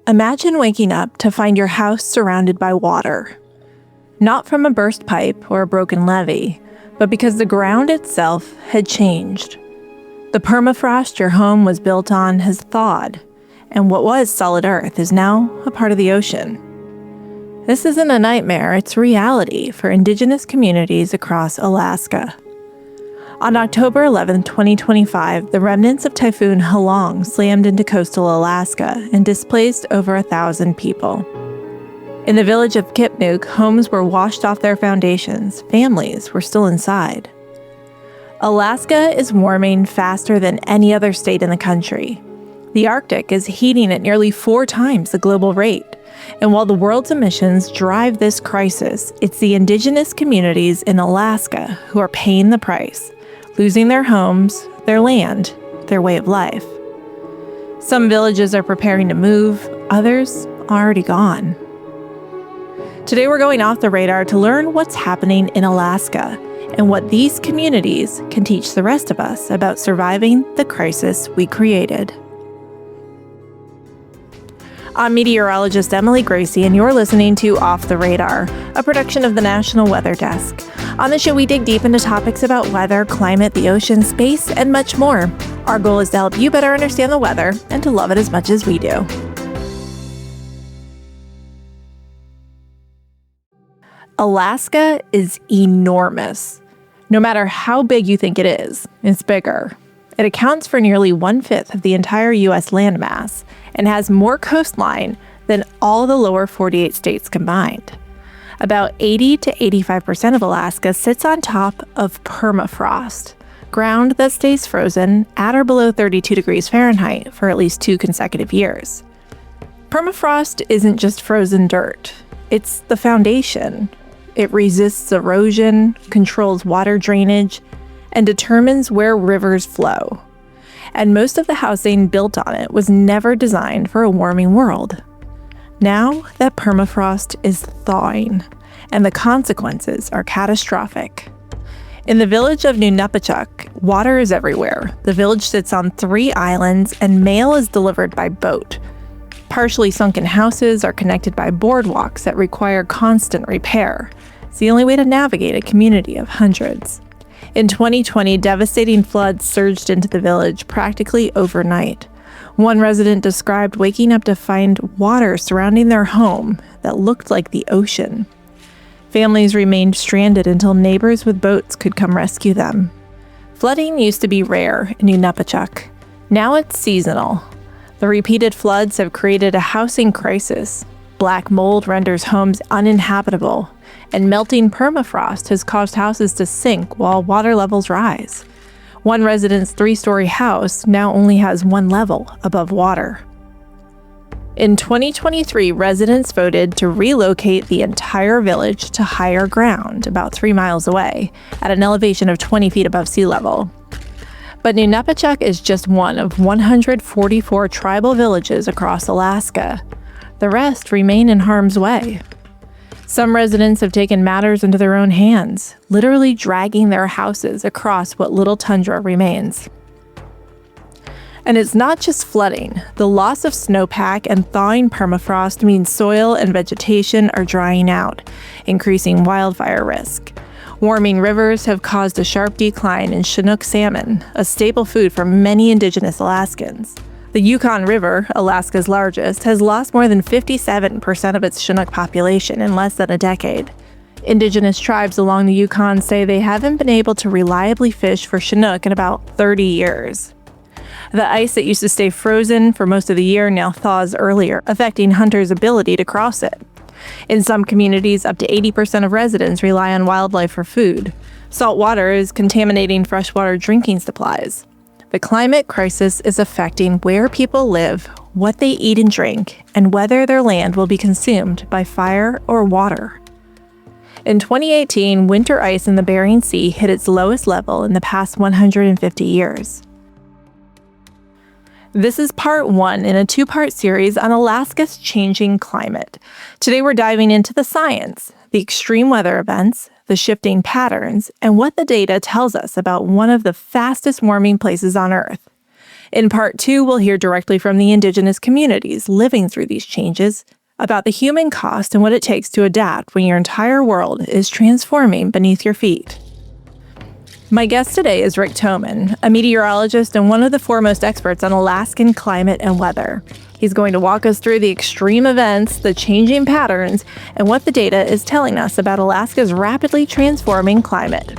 Imagine waking up to find your house surrounded by water. Not from a burst pipe or a broken levee, but because the ground itself had changed. The permafrost your home was built on has thawed, and what was solid earth is now a part of the ocean. This isn't a nightmare, it's reality for Indigenous communities across Alaska. On October 11, 2025, the remnants of Typhoon Halong slammed into coastal Alaska and displaced over 1,000 people. In the village of Kipnuk, homes were washed off their foundations. Families were still inside. Alaska is warming faster than any other state in the country. The Arctic is heating at nearly 4 times the global rate. And while the world's emissions drive this crisis, it's the Indigenous communities in Alaska who are paying the price, losing their homes, their land, their way of life. Some villages are preparing to move, others are already gone. Today we're going off the radar to learn what's happening in Alaska and what these communities can teach the rest of us about surviving the crisis we created. I'm meteorologist Emily Gracey, and you're listening to Off the Radar, a production of the National Weather Desk. On the show, we dig deep into topics about weather, climate, the ocean, space, and much more. Our goal is to help you better understand the weather and to love it as much as we do. Alaska is enormous. No matter how big you think it is, it's bigger. It accounts for nearly 1/5 of the entire U.S. landmass and has more coastline than all the lower 48 states combined. About 80 to 85% of Alaska sits on top of permafrost, ground that stays frozen at or below 32 degrees Fahrenheit for at least 2 consecutive years. Permafrost isn't just frozen dirt, it's the foundation. It resists erosion, controls water drainage, and determines where rivers flow. And most of the housing built on it was never designed for a warming world. Now that permafrost is thawing, and the consequences are catastrophic. In the village of Nunapachuk, water is everywhere. The village sits on 3 islands, and mail is delivered by boat. Partially sunken houses are connected by boardwalks that require constant repair. It's the only way to navigate a community of hundreds. In 2020, devastating floods surged into the village practically overnight. One resident described waking up to find water surrounding their home that looked like the ocean. Families remained stranded until neighbors with boats could come rescue them. Flooding used to be rare in Nunapachuk. Now it's seasonal. The repeated floods have created a housing crisis. Black mold renders homes uninhabitable, and melting permafrost has caused houses to sink while water levels rise. One resident's 3-story house now only has 1 level above water. In 2023, residents voted to relocate the entire village to higher ground, about 3 miles away, at an elevation of 20 feet above sea level. But Nunapachuk is just one of 144 tribal villages across Alaska. The rest remain in harm's way. Some residents have taken matters into their own hands, literally dragging their houses across what little tundra remains. And it's not just flooding. The loss of snowpack and thawing permafrost means soil and vegetation are drying out, increasing wildfire risk. Warming rivers have caused a sharp decline in Chinook salmon, a staple food for many Indigenous Alaskans. The Yukon River, Alaska's largest, has lost more than 57% of its Chinook population in less than a decade. Indigenous tribes along the Yukon say they haven't been able to reliably fish for Chinook in about 30 years. The ice that used to stay frozen for most of the year now thaws earlier, affecting hunters' ability to cross it. In some communities, up to 80% of residents rely on wildlife for food. Salt water is contaminating freshwater drinking supplies. The climate crisis is affecting where people live, what they eat and drink, and whether their land will be consumed by fire or water. In 2018, winter ice in the Bering Sea hit its lowest level in the past 150 years. This is part 1 in a 2-part series on Alaska's changing climate. Today we're diving into the science, the extreme weather events, the shifting patterns, and what the data tells us about one of the fastest warming places on Earth. In part 2, we'll hear directly from the Indigenous communities living through these changes, about the human cost and what it takes to adapt when your entire world is transforming beneath your feet. My guest today is Rick Thoman, a meteorologist and one of the foremost experts on Alaskan climate and weather. He's going to walk us through the extreme events, the changing patterns, and what the data is telling us about Alaska's rapidly transforming climate.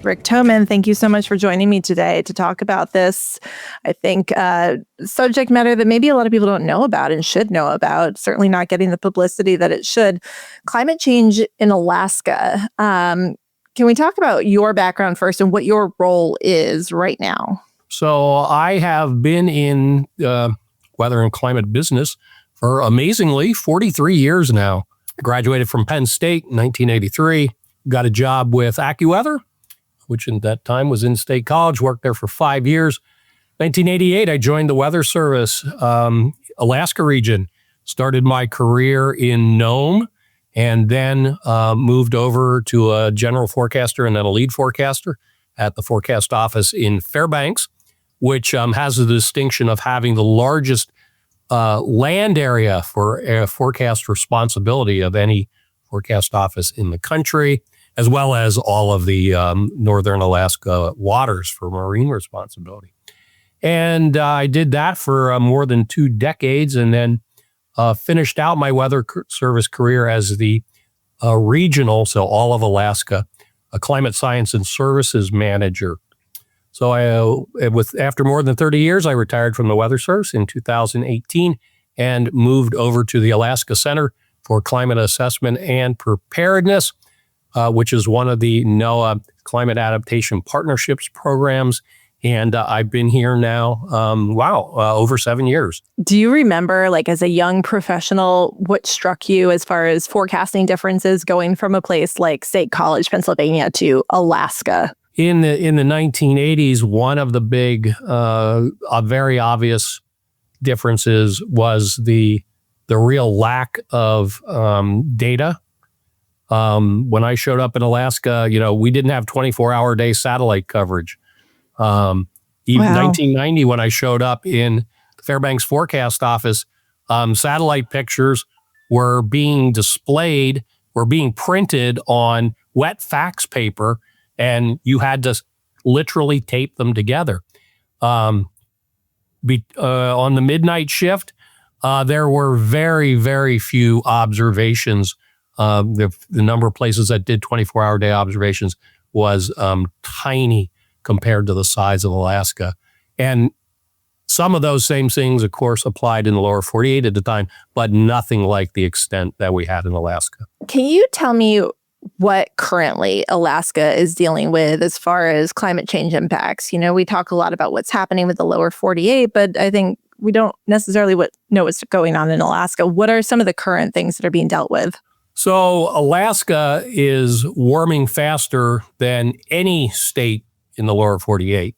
Rick Thoman, thank you so much for joining me today to talk about this, I think, subject matter that maybe a lot of people don't know about and should know about, certainly not getting the publicity that it should. Climate change in Alaska. Can we talk about your background first and what your role is right now? So I have been in weather and climate business for, amazingly, 43 years now. I graduated from Penn State in 1983, got a job with AccuWeather, which in that time was in State College, worked there for 5 years. 1988, I joined the Weather Service, Alaska region, started my career in Nome, and then moved over to a general forecaster and then a lead forecaster at the forecast office in Fairbanks, which has the distinction of having the largest land area for forecast responsibility of any forecast office in the country, as well as all of the northern Alaska waters for marine responsibility. And I did that for more than 2 decades, and then finished out my weather service career as the regional, so all of Alaska, a climate science and services manager. So after more than 30 years, I retired from the Weather Service in 2018 and moved over to the Alaska Center for Climate Assessment and Preparedness, which is one of the NOAA Climate Adaptation Partnerships programs. And I've been here now, over 7 years. Do you remember, as a young professional, what struck you as far as forecasting differences going from a place like State College, Pennsylvania to Alaska? In the 1980s, one of the big, very obvious differences was the real lack of data. When I showed up in Alaska, we didn't have 24-hour day satellite coverage. Even 1990, when I showed up in the Fairbanks forecast office, satellite pictures were being printed on wet fax paper, and you had to literally tape them together. On the midnight shift, there were very, very few observations. The number of places that did 24-hour day observations was tiny compared to the size of Alaska. And some of those same things, of course, applied in the lower 48 at the time, but nothing like the extent that we had in Alaska. Can you tell me what currently Alaska is dealing with as far as climate change impacts? We talk a lot about what's happening with the lower 48, but I think we don't necessarily know what's going on in Alaska. What are some of the current things that are being dealt with? So Alaska is warming faster than any state in the lower 48.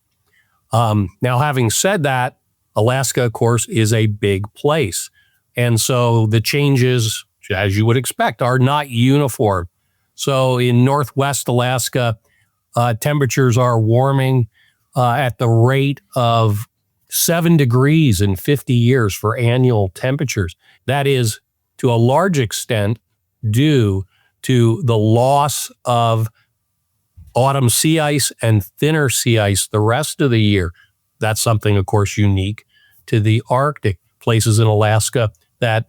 Now, having said that, Alaska, of course, is a big place. And so the changes, as you would expect, are not uniform. So in Northwest Alaska, temperatures are warming at the rate of 7 degrees in 50 years for annual temperatures. That is, to a large extent, due to the loss of autumn sea ice and thinner sea ice the rest of the year. That's something, of course, unique to the Arctic. Places in Alaska that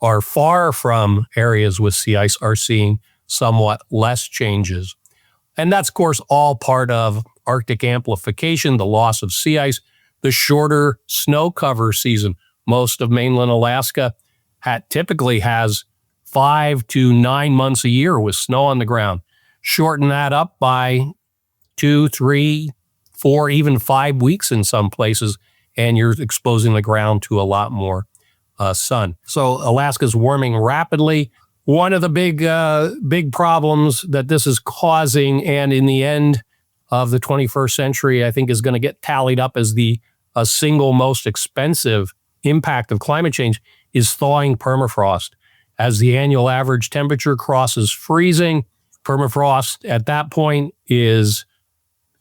are far from areas with sea ice are seeing somewhat less changes. And that's, of course, all part of Arctic amplification, the loss of sea ice, the shorter snow cover season. Most of mainland Alaska typically has 5 to 9 months a year with snow on the ground. Shorten that up by 2, 3, 4, even 5 weeks in some places, and you're exposing the ground to a lot more sun. So Alaska's warming rapidly. One of the big problems that this is causing, and in the end of the 21st century, I think is going to get tallied up as the single most expensive impact of climate change, is thawing permafrost. As the annual average temperature crosses freezing, Permafrost at that point is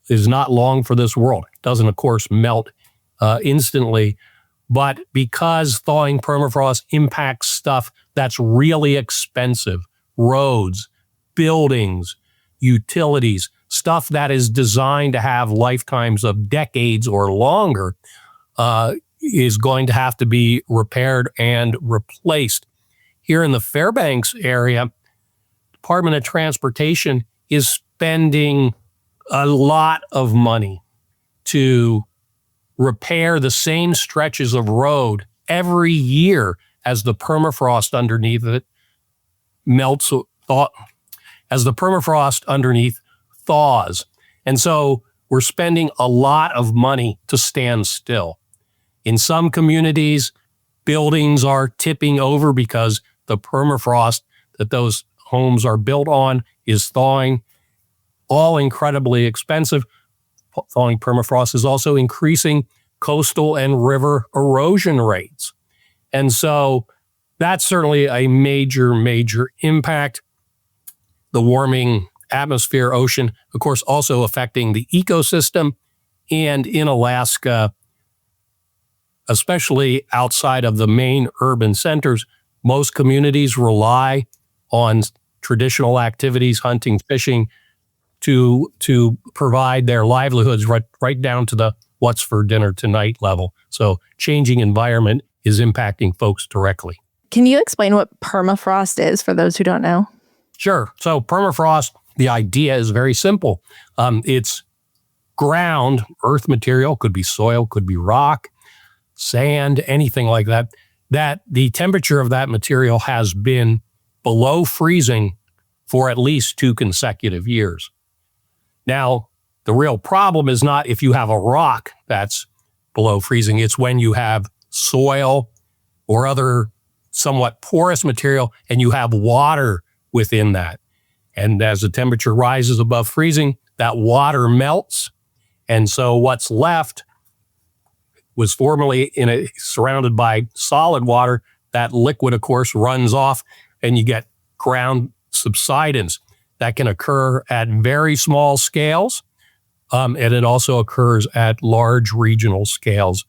not long for this world. It doesn't, of course, melt instantly, but because thawing permafrost impacts stuff that's really expensive, roads, buildings, utilities, stuff that is designed to have lifetimes of decades or longer, is going to have to be repaired and replaced. Here in the Fairbanks area, Department of Transportation is spending a lot of money to repair the same stretches of road every year as the permafrost underneath it melts, as the permafrost underneath thaws. And so we're spending a lot of money to stand still. In some communities, buildings are tipping over because the permafrost that those homes are built on is thawing, all incredibly expensive. Thawing permafrost is also increasing coastal and river erosion rates. And so that's certainly a major, major impact. The warming atmosphere, ocean, of course, also affecting the ecosystem. And in Alaska, especially outside of the main urban centers, most communities rely on traditional activities, hunting, fishing, to provide their livelihoods right down to the what's for dinner tonight level. So changing environment is impacting folks directly. Can you explain what permafrost is for those who don't know? Sure. So permafrost, the idea is very simple. It's ground, earth material, could be soil, could be rock, sand, anything like that, that the temperature of that material has been below freezing for at least 2 consecutive years. Now, the real problem is not if you have a rock that's below freezing, it's when you have soil or other somewhat porous material and you have water within that. And as the temperature rises above freezing, that water melts. And so what's left was formerly surrounded by solid water. That liquid, of course, runs off and you get ground subsidence. That can occur at very small scales, and it also occurs at large regional scales.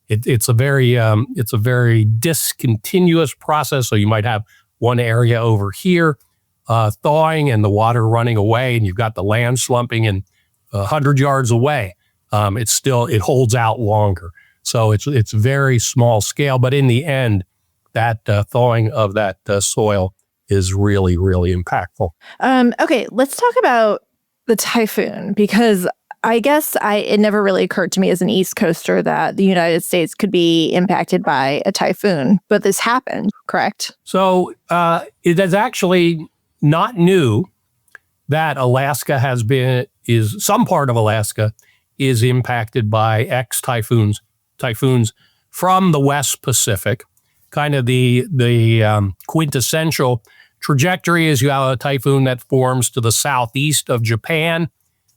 It's a very discontinuous process. So you might have one area over here thawing and the water running away, and you've got the land slumping and 100 yards away. It holds out longer. So it's very small scale, but in the end, that thawing of that soil is really, really impactful. Okay, let's talk about the typhoon, because I guess it never really occurred to me as an East Coaster that the United States could be impacted by a typhoon, but this happened, correct? So it is actually not new that some part of Alaska is impacted by typhoons from the West Pacific. Kind of the quintessential trajectory is you have a typhoon that forms to the southeast of Japan,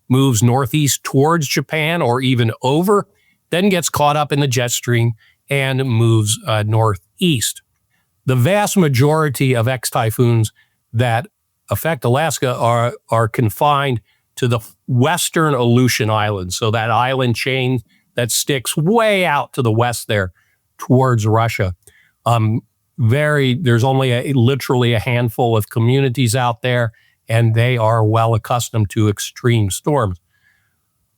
moves northeast towards Japan or even over, then gets caught up in the jet stream and moves northeast. The vast majority of typhoons that affect Alaska are confined to the western Aleutian Islands, so that island chain that sticks way out to the west there towards Russia. There's only literally a handful of communities out there, and they are well accustomed to extreme storms.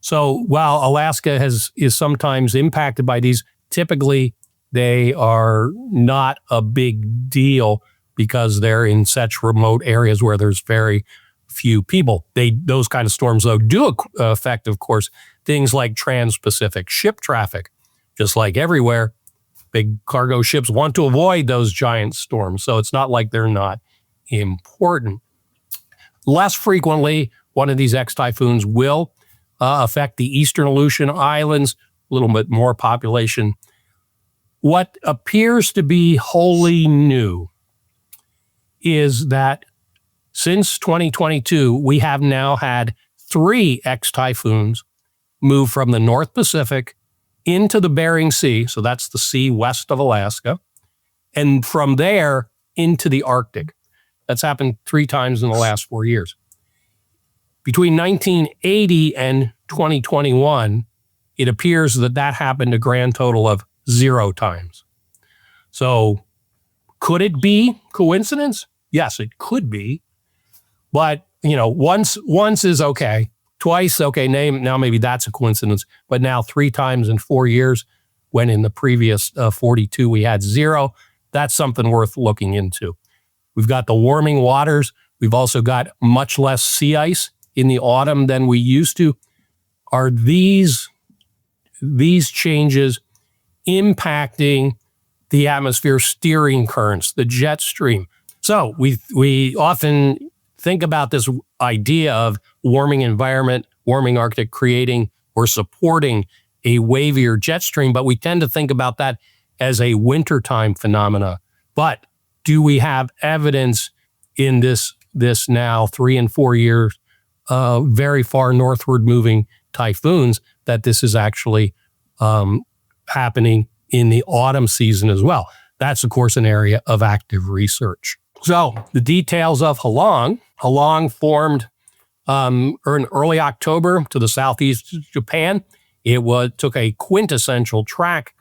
So while Alaska is sometimes impacted by these, typically they are not a big deal because they're in such remote areas where there's very few people. Those kind of storms, though, do affect, of course, things like trans-Pacific ship traffic. Just like everywhere, big cargo ships want to avoid those giant storms. So it's not like they're not important. Less frequently, one of these typhoons will affect the eastern Aleutian Islands, a little bit more population. What appears to be wholly new is that since 2022, we have now had 3 typhoons move from the North Pacific into the Bering Sea, so that's the sea west of Alaska, and from there into the Arctic. That's happened 3 times in the last 4 years. Between 1980 and 2021, it appears that happened a grand total of 0 times. So could it be coincidence? Yes, it could be. But, once is okay. Twice, okay, now maybe that's a coincidence. But now 3 times in 4 years, when in the previous 42 we had 0, that's something worth looking into. We've got the warming waters. We've also got much less sea ice in the autumn than we used to. Are these changes impacting the atmosphere steering currents, the jet stream? So we often think about this idea of warming environment, warming Arctic, creating or supporting a wavier jet stream, but we tend to think about that as a wintertime phenomena. But do we have evidence in this now 3 and 4 years, very far northward moving typhoons, that this is actually happening in the autumn season as well? That's, of course, an area of active research. So the details of Halong. Halong formed in early October to the southeast of Japan. It took a quintessential track.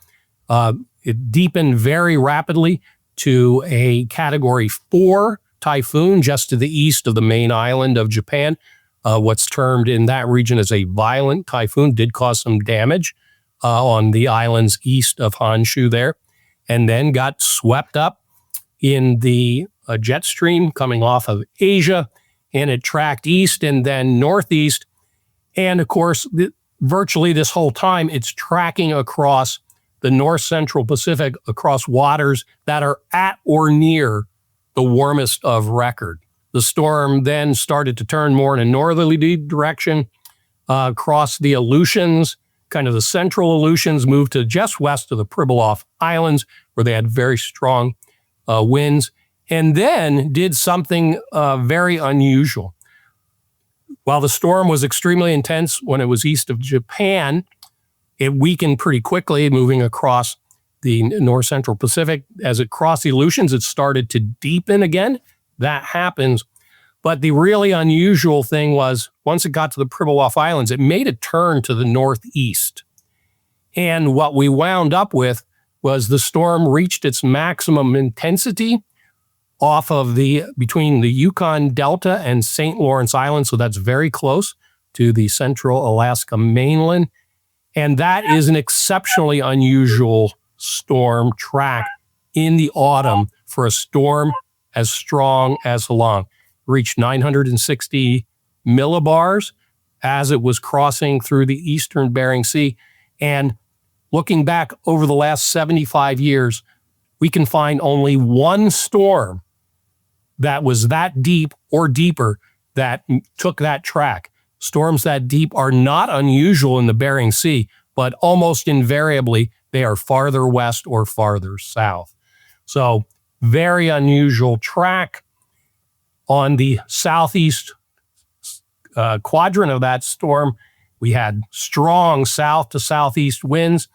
It deepened very rapidly to a Category 4 typhoon just to the east of the main island of Japan. What's termed in that region as a violent typhoon, did cause some damage on the islands east of Honshu there, and then got swept up in the jet stream coming off of Asia, and it tracked east and then northeast. And of course, virtually this whole time, it's tracking across the north central Pacific, across waters that are at or near the warmest of record. The storm then started to turn more in a northerly direction, across the Aleutians, kind of the central Aleutians, moved to just west of the Pribilof Islands, where they had very strong winds, and then did something very unusual. While the storm was extremely intense when it was east of Japan, it weakened pretty quickly, moving across the north central Pacific. As it crossed the Aleutians, it started to deepen again. That happens. But the really unusual thing was, once it got to the Pribilof Islands, it made a turn to the northeast. And what we wound up with was the storm reached its maximum intensity off of between the Yukon Delta and St. Lawrence Island. So that's very close to the central Alaska mainland. And that is an exceptionally unusual storm track in the autumn for a storm as strong as Halong. Reached 960 millibars as it was crossing through the eastern Bering Sea. And looking back over the last 75 years, we can find only one storm that was that deep or deeper that took that track. Storms that deep are not unusual in the Bering Sea, but almost invariably they are farther west or farther south. So very unusual track. On the southeast quadrant of that storm, we had strong south to southeast winds,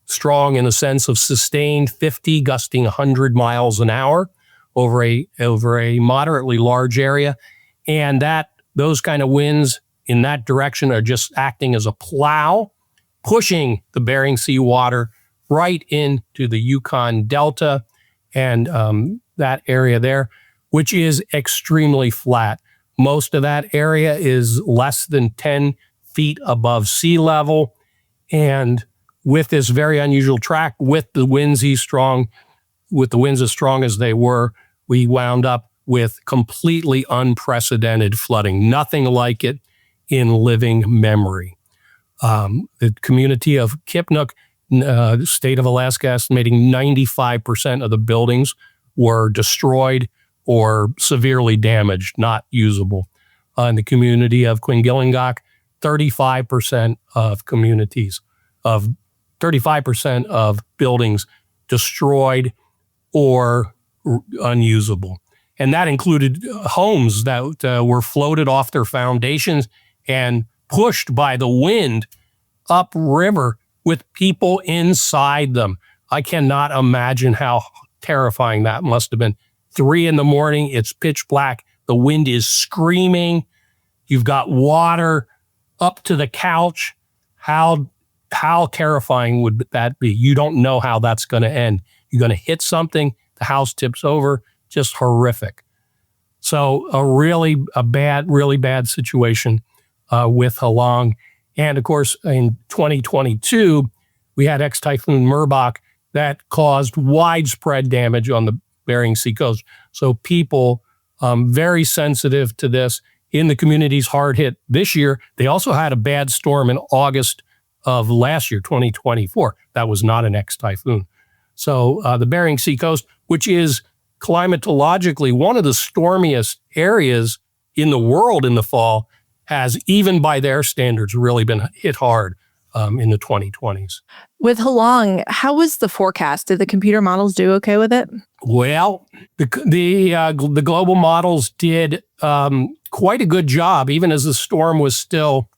strong in the sense of sustained 50, gusting 100 miles an hour over a moderately large area. And those kind of winds in that direction are just acting as a plow, pushing the Bering Sea water right into the Yukon Delta and that area there, which is extremely flat. Most of that area is less than 10 feet above sea level. And with this very unusual track, with the winds as strong as they were, we wound up with completely unprecedented flooding. Nothing like it in living memory. The community of Kipnuk, the state of Alaska, estimating 95% of the buildings were destroyed or severely damaged, not usable. In the community of Kwingillingok, 35% of buildings destroyed or unusable. And that included homes that were floated off their foundations and pushed by the wind upriver with people inside them. I cannot imagine how terrifying that must have been. 3 a.m. It's pitch black. The wind is screaming. You've got water up to the couch. How terrifying would that be? You don't know how that's going to end. You're going to hit something, the house tips over, just horrific. So really bad situation with Halong. And of course, in 2022, we had ex-Typhoon Merbok that caused widespread damage on the Bering Sea coast. So people very sensitive to this. In the communities hard hit this year, they also had a bad storm in August of last year, 2024. That was not an ex-typhoon. So the Bering Sea coast, which is climatologically one of the stormiest areas in the world in the fall, has, even by their standards, really been hit hard in the 2020s. With Halong, how was the forecast? Did the computer models do okay with it? Well, the global models did quite a good job, even as the storm was still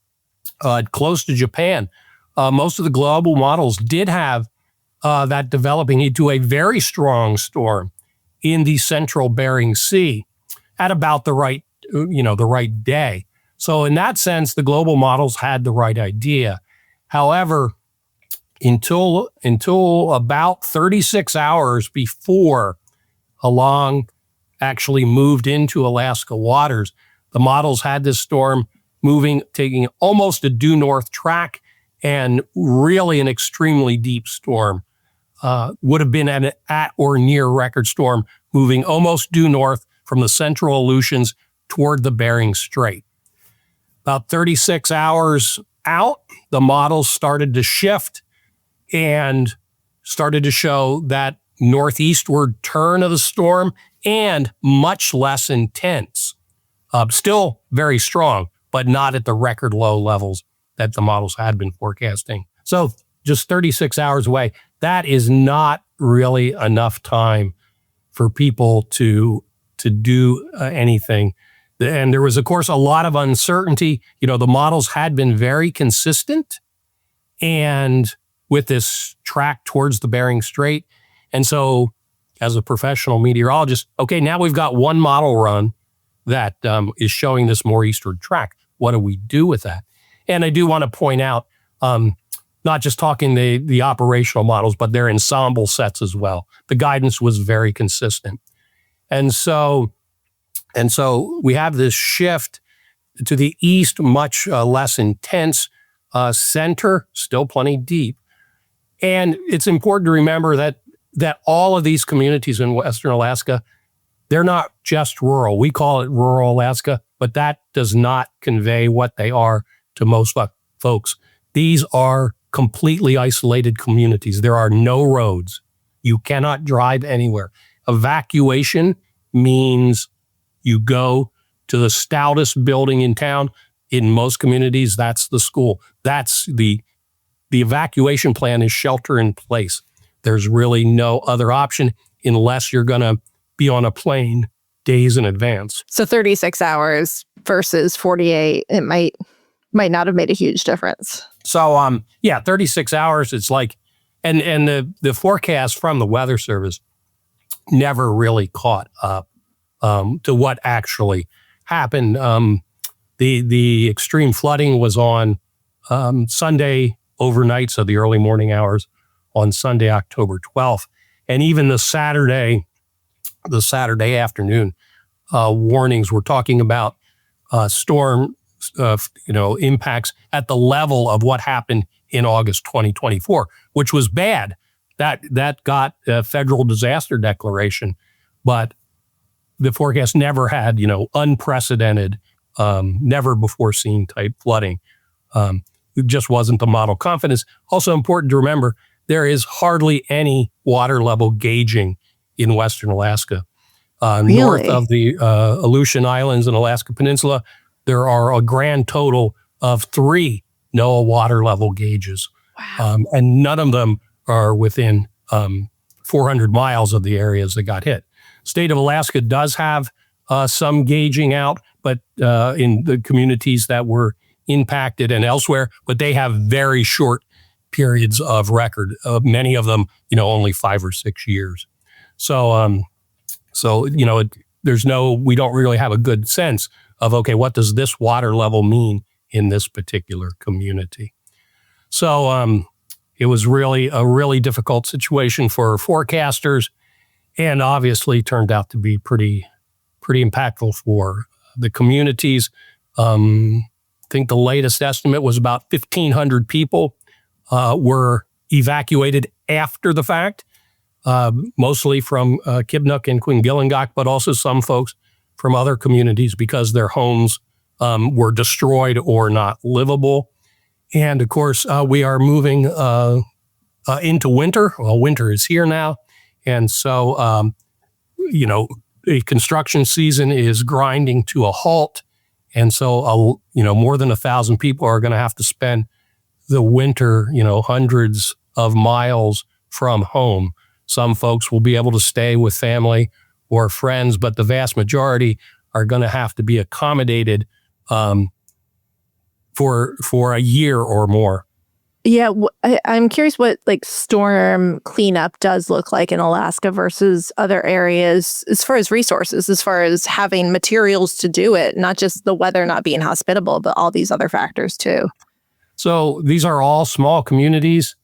close to Japan. Most of the global models did have that developing into a very strong storm in the central Bering Sea at about the right day. So in that sense, the global models had the right idea. However, until about 36 hours before Halong actually moved into Alaska waters, the models had this storm taking almost a due north track, and really an extremely deep storm. Would have been at or near record storm, moving almost due north from the central Aleutians toward the Bering Strait. About 36 hours out, the models started to shift and started to show that northeastward turn of the storm, and much less intense. Still very strong, but not at the record low levels that the models had been forecasting. So just 36 hours away, that is not really enough time for people to do anything. And there was, of course, a lot of uncertainty. The models had been very consistent and with this track towards the Bering Strait. And so as a professional meteorologist, okay, now we've got one model run that is showing this more eastward track. What do we do with that? And I do want to point out, not just talking the operational models, but their ensemble sets as well. The guidance was very consistent. And so we have this shift to the east, much less intense, center, still plenty deep. And it's important to remember that all of these communities in Western Alaska, they're not just rural. We call it rural Alaska, but that does not convey what they are to most folks. These are completely isolated communities. There are no roads. You cannot drive anywhere. Evacuation means you go to the stoutest building in town. In most communities, that's the school. That's the evacuation plan is shelter in place. There's really no other option unless you're going to be on a plane days in advance. So 36 hours versus 48, it might not have made a huge difference. So 36 hours, it's like, and the forecast from the Weather Service never really caught up to what actually happened. The extreme flooding was on Sunday overnight, so the early morning hours on Sunday, October 12th. And even the Saturday afternoon warnings were talking about storm impacts at the level of what happened in August 2024, which was bad. That got a federal disaster declaration, but the forecast never had, unprecedented, never before seen type flooding. It just wasn't the model confidence. Also important to remember, there is hardly any water level gauging in Western Alaska. Really? North of the Aleutian Islands and Alaska Peninsula, there are a grand total of 3 NOAA water level gauges. Wow. And none of them are within 400 miles of the areas that got hit. State of Alaska does have some gauging out, but in the communities that were impacted and elsewhere, but they have very short periods of record. Many of them, only 5 or 6 years. So So, we don't really have a good sense of, okay, what does this water level mean in this particular community? So it was really a really difficult situation for forecasters, and obviously turned out to be pretty impactful for the communities. I think the latest estimate was about 1,500 people were evacuated after the fact, mostly from Kibnuk and Quingilangak, but also some folks from other communities because their homes were destroyed or not livable. And of course, we are moving into winter. Well, winter is here now. And so, the construction season is grinding to a halt. And so, more than 1,000 people are going to have to spend the winter, hundreds of miles from home. Some folks will be able to stay with family or friends, but the vast majority are going to have to be accommodated for a year or more. Yeah, I'm curious what storm cleanup does look like in Alaska versus other areas as far as resources, as far as having materials to do it, not just the weather not being hospitable, but all these other factors too. So these are all small communities.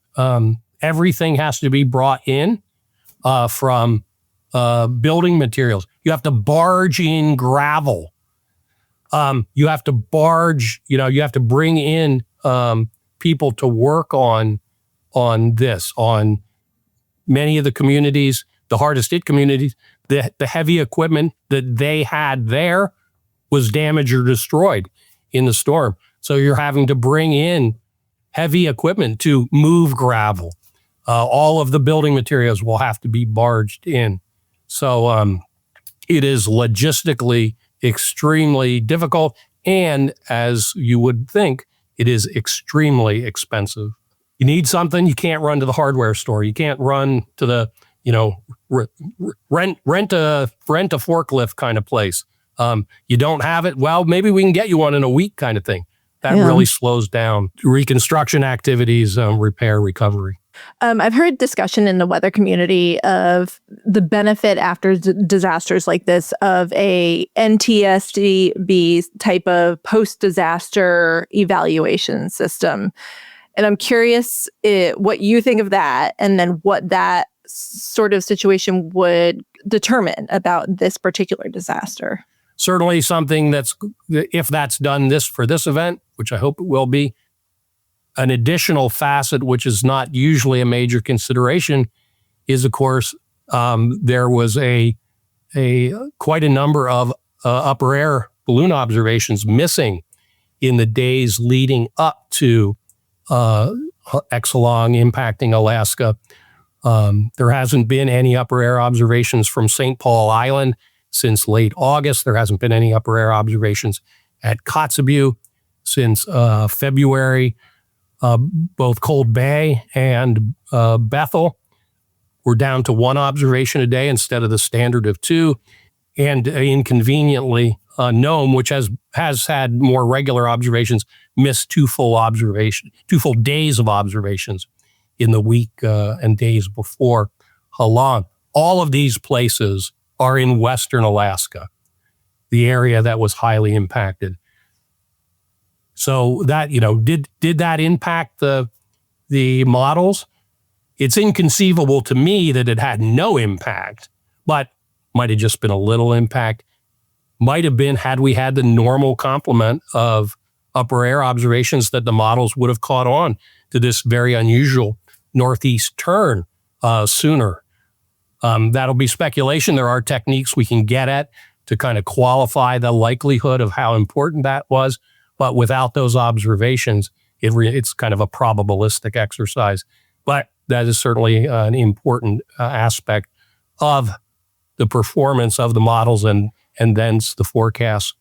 Everything has to be brought in from building materials. You have to barge in gravel. You have to you have to bring in people to work on this, on many of the communities, the hardest hit communities. The heavy equipment that they had there was damaged or destroyed in the storm. So you're having to bring in heavy equipment to move gravel. All of the building materials will have to be barged in. So it is logistically extremely difficult. And as you would think, it is extremely expensive. You need something, you can't run to the hardware store. You can't run to the, rent a forklift kind of place. You don't have it. Well, maybe we can get you one in a week kind of thing. That really slows down reconstruction activities, repair, recovery. I've heard discussion in the weather community of the benefit after disasters like this of a NTSDB type of post-disaster evaluation system. And I'm curious what you think of that, and then what that sort of situation would determine about this particular disaster. Certainly something if that's done for this event, which I hope it will be, an additional facet, which is not usually a major consideration, is, of course, there was quite a number of upper air balloon observations missing in the days leading up to Halong impacting Alaska. There hasn't been any upper air observations from St. Paul Island since late August. There hasn't been any upper air observations at Kotzebue since February. Both Cold Bay and Bethel were down to one observation a day instead of the standard of two. And inconveniently, Nome, which has had more regular observations, missed two full days of observations in the week and days before Halong. All of these places are in western Alaska, the area that was highly impacted. So that, did that impact the models? It's inconceivable to me that it had no impact, but might have just been a little impact. Might have been, had we had the normal complement of upper air observations, that the models would have caught on to this very unusual northeast turn sooner. That'll be speculation. There are techniques we can get at to kind of qualify the likelihood of how important that was. But without those observations, it's kind of a probabilistic exercise. But that is certainly an important aspect of the performance of the models and thence the forecasts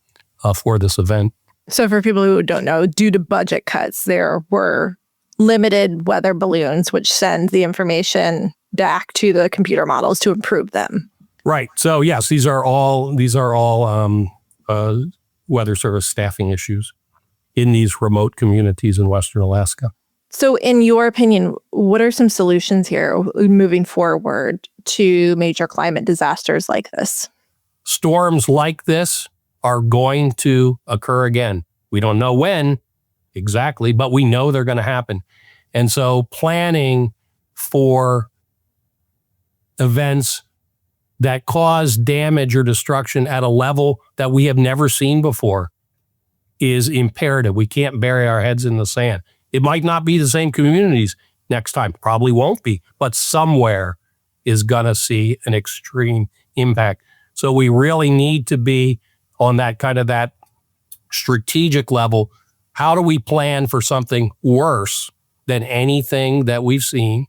for this event. So for people who don't know, due to budget cuts, there were limited weather balloons, which send the information back to the computer models to improve them. Right. So yes, these are all Weather Service staffing issues in these remote communities in Western Alaska. So in your opinion, what are some solutions here moving forward to major climate disasters like this? Storms like this are going to occur again. We don't know when exactly, but we know they're going to happen. And so planning for events that cause damage or destruction at a level that we have never seen before is imperative. We can't bury our heads in the sand. It might not be the same communities next time, probably won't be, but somewhere is going to see an extreme impact. So we really need to be on that kind of that strategic level. How do we plan for something worse than anything that we've seen?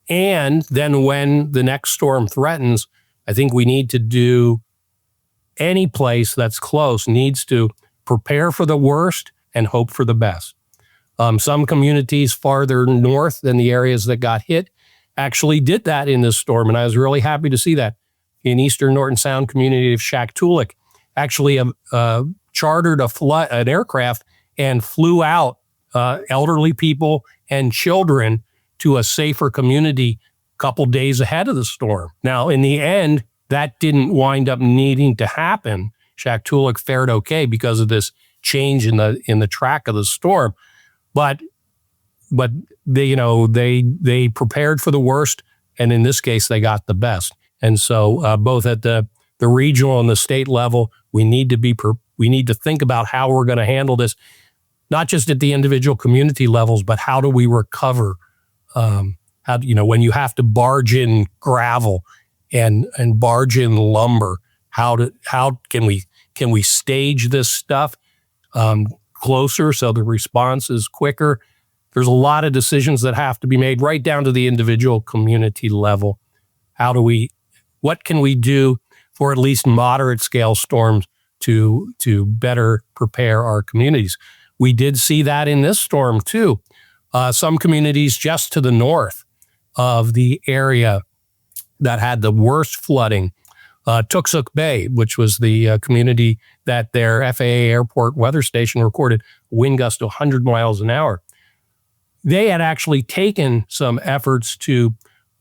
And then when the next storm threatens, I think we need to do, any place that's close needs to prepare for the worst and hope for the best. Some communities farther north than the areas that got hit actually did that in this storm, and I was really happy to see that. In eastern Norton Sound community of Shaktoolik, actually chartered an aircraft and flew out elderly people and children to a safer community a couple days ahead of the storm. Now, in the end, that didn't wind up needing to happen. Shaktoolik fared okay because of this change in the track of the storm, but they prepared for the worst, and in this case, they got the best. And so, both at the regional and the state level, we need to think about how we're going to handle this, not just at the individual community levels, but how do we recover? When you have to barge in gravel and barge in lumber, how can we stage this stuff closer so the response is quicker? There's a lot of decisions that have to be made right down to the individual community level. What can we do for at least moderate scale storms to better prepare our communities? We did see that in this storm too. Some communities just to the north of the area that had the worst flooding, Tuksuk Bay, which was the community that their FAA airport weather station recorded wind gusts to 100 miles an hour. They had actually taken some efforts to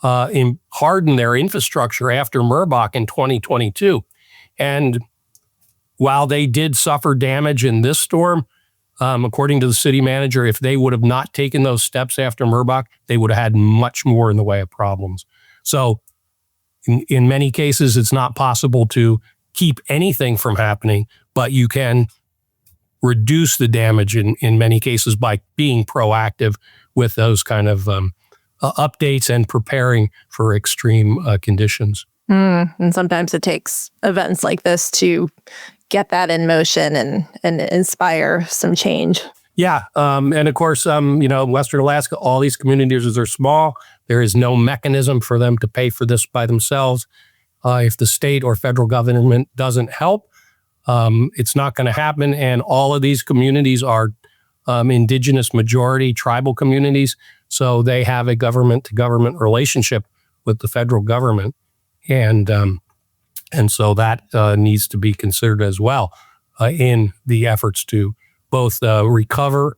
harden their infrastructure after Merbach in 2022. And while they did suffer damage in this storm, according to the city manager, if they would have not taken those steps after Merbach, they would have had much more in the way of problems. So in many cases, it's not possible to keep anything from happening, but you can reduce the damage in many cases by being proactive with those kind of updates and preparing for extreme conditions. And sometimes it takes events like this to get that in motion and inspire some change. Yeah. And of course, Western Alaska, all these communities are small. There is no mechanism for them to pay for this by themselves. If the state or federal government doesn't help, it's not going to happen. And all of these communities are Indigenous majority tribal communities. So they have a government-to-government relationship with the federal government. And so that needs to be considered as well in the efforts to both recover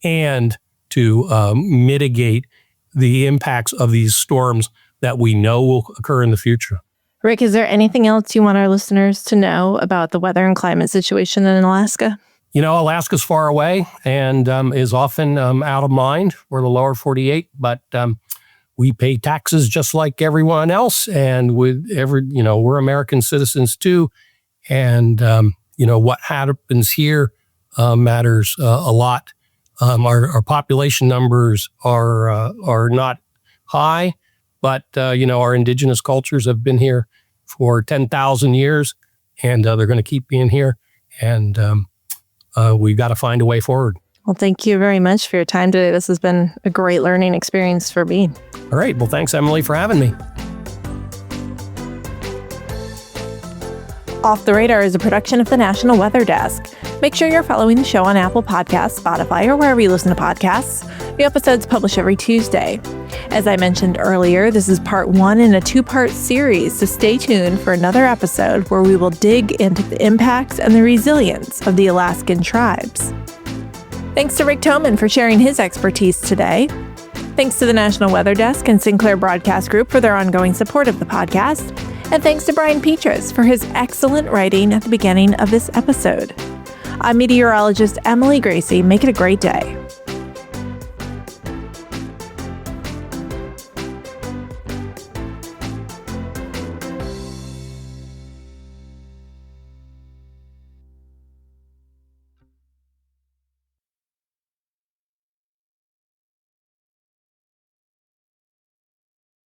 and to mitigate the impacts of these storms that we know will occur in the future. Rick, is there anything else you want our listeners to know about the weather and climate situation in Alaska? Alaska's far away and is often out of mind. We're the lower 48, but we pay taxes just like everyone else. And we're American citizens too. And, what happens here matters a lot. Our population numbers are not high, but, our indigenous cultures have been here for 10,000 years, and they're going to keep being here. And we've got to find a way forward. Well, thank you very much for your time today. This has been a great learning experience for me. All right. Well, thanks, Emily, for having me. Off the Radar is a production of the National Weather Desk. Make sure you're following the show on Apple Podcasts, Spotify, or wherever you listen to podcasts. The episodes publish every Tuesday. As I mentioned earlier, this is part 1 in a 2-part series, so stay tuned for another episode where we will dig into the impacts and the resilience of the Alaskan tribes. Thanks to Rick Thoman for sharing his expertise today. Thanks to the National Weather Desk and Sinclair Broadcast Group for their ongoing support of the podcast. And thanks to Brian Petrus for his excellent writing at the beginning of this episode. I'm meteorologist Emily Gracey. Make it a great day.